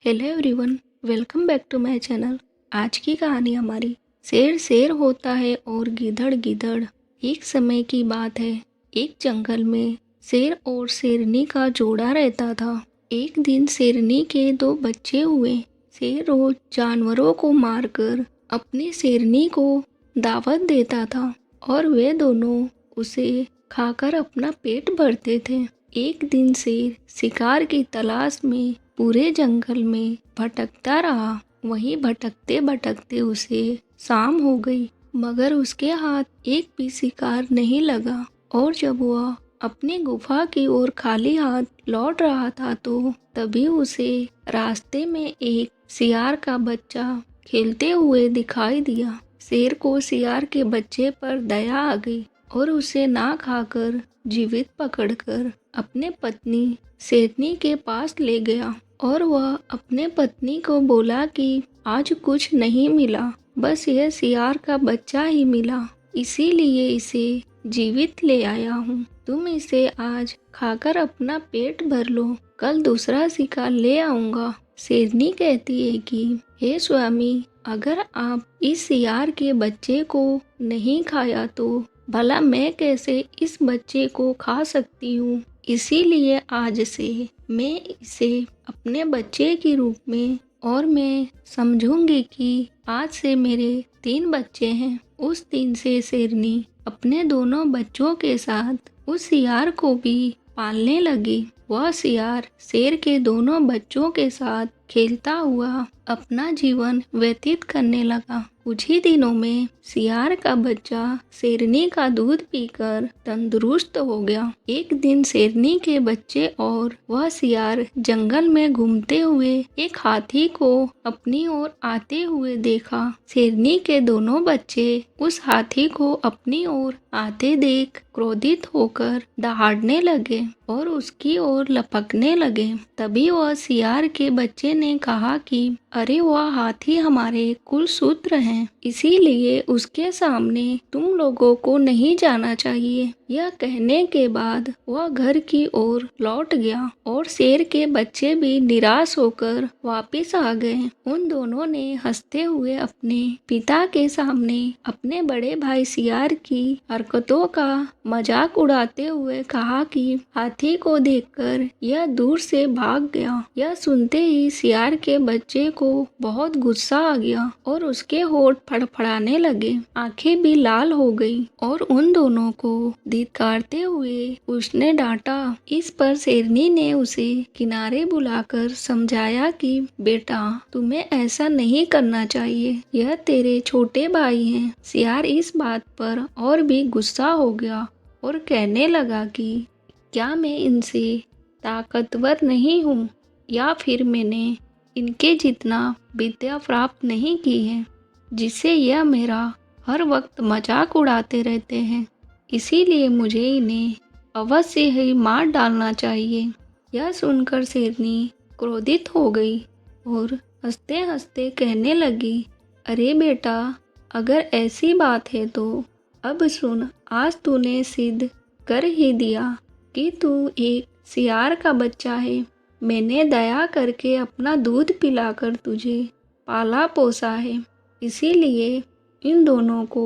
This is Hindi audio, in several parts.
Hello everyone, welcome back to my channel. आज की कहानी हमारी शेर शेर होता है और गिद्धड़ गिद्धड़। एक समय की बात है, एक जंगल में शेर और शेरनी का जोड़ा रहता था। एक दिन शेरनी के दो बच्चे हुए। शेर रोज जानवरों को मारकर अपनी शेरनी को दावत देता था और वे दोनों उसे खाकर अपना पेट भरते थे। एक दिन शेर शिकार की तलाश में पूरे जंगल में भटकता रहा। वहीं भटकते भटकते उसे शाम हो गई, मगर उसके हाथ एक भी शिकार नहीं लगा। और जब वह अपनी गुफा की ओर खाली हाथ लौट रहा था तो तभी उसे रास्ते में एक सियार का बच्चा खेलते हुए दिखाई दिया। शेर को सियार के बच्चे पर दया आ गई और उसे ना खाकर जीवित पकड़कर अपने पत्नी शेरनी के पास ले गया। और वह अपने पत्नी को बोला कि आज कुछ नहीं मिला, बस यह सियार का बच्चा ही मिला, इसीलिए इसे जीवित ले आया हूँ। तुम इसे आज खाकर अपना पेट भर लो, कल दूसरा शिकार ले आऊँगा। शेरनी कहती है कि हे स्वामी, अगर आप इस सियार के बच्चे को नहीं खाया तो भला मैं कैसे इस बच्चे को खा सकती हूँ। इसीलिए आज से मैं इसे अपने बच्चे के रूप में और मैं समझूंगी कि आज से मेरे 3 बच्चे हैं। उस दिन से शेरनी अपने दोनों बच्चों के साथ उस सियार को भी पालने लगी। वह सियार शेर के दोनों बच्चों के साथ खेलता हुआ अपना जीवन व्यतीत करने लगा। कुछ ही दिनों में सियार का बच्चा शेरनी का दूध पीकर तंदुरुस्त हो गया। एक दिन शेरनी के बच्चे और वह सियार जंगल में घूमते हुए एक हाथी को अपनी ओर आते हुए देखा। शेरनी के दोनों बच्चे उस हाथी को अपनी ओर आते देख क्रोधित होकर दहाड़ने लगे और उसकी ओर लपकने लगे। तभी वह सियार के बच्चे ने कहा कि अरे, वह हाथी हमारे कुल सूत्र हैं, इसीलिए उसके सामने तुम लोगों को नहीं जाना चाहिए। यह कहने के बाद वह घर की ओर लौट गया और शेर के बच्चे भी निराश होकर वापस आ गए। उन दोनों ने हंसते हुए अपने पिता के सामने अपने बड़े भाई सियार की हरकतों का मजाक उड़ाते हुए कहा कि हाथी को देखकर यह दूर से भाग गया। यह सुनते ही सियार के बच्चे को बहुत गुस्सा आ गया और उसके होठ फड़फड़ाने लगे, आंखें भी लाल हो गई और उन दोनों को धिक्कारते हुए उसने डांटा। इस पर शेरनी ने उसे किनारे बुलाकर समझाया कि बेटा, तुम्हें ऐसा नहीं करना चाहिए, यह तेरे छोटे भाई हैं। सियार इस बात पर और भी गुस्सा हो गया और कहने लगा कि क्या मैं इनसे ताकतवर नहीं हूँ, या फिर मैंने इनके जितना विद्या प्राप्त नहीं की है, जिससे यह मेरा हर वक्त मजाक उड़ाते रहते हैं, इसीलिए मुझे इन्हें अवश्य ही मार डालना चाहिए। यह सुनकर शेरनी क्रोधित हो गई और हंसते हंसते कहने लगी, अरे बेटा, अगर ऐसी बात है तो अब सुन, आज तूने सिद्ध कर ही दिया कि तू एक सियार का बच्चा है। मैंने दया करके अपना दूध पिलाकर तुझे पाला पोसा है, इसीलिए इन दोनों को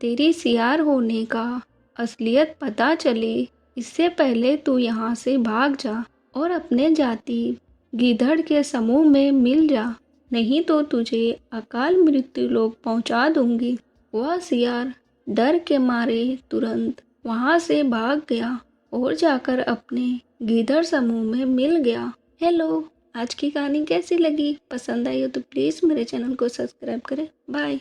तेरी सियार होने का असलियत पता चले, इससे पहले तू यहाँ से भाग जा और अपने जाति गिद्धड़ के समूह में मिल जा, नहीं तो तुझे अकाल मृत्यु लोक पहुँचा दूंगी। वह सियार डर के मारे तुरंत वहाँ से भाग गया और जाकर अपने गिद्धड़ समूह में मिल गया। हेलो, आज की कहानी कैसी लगी? पसंद आई हो तो प्लीज़ मेरे चैनल को सब्सक्राइब करें। बाय।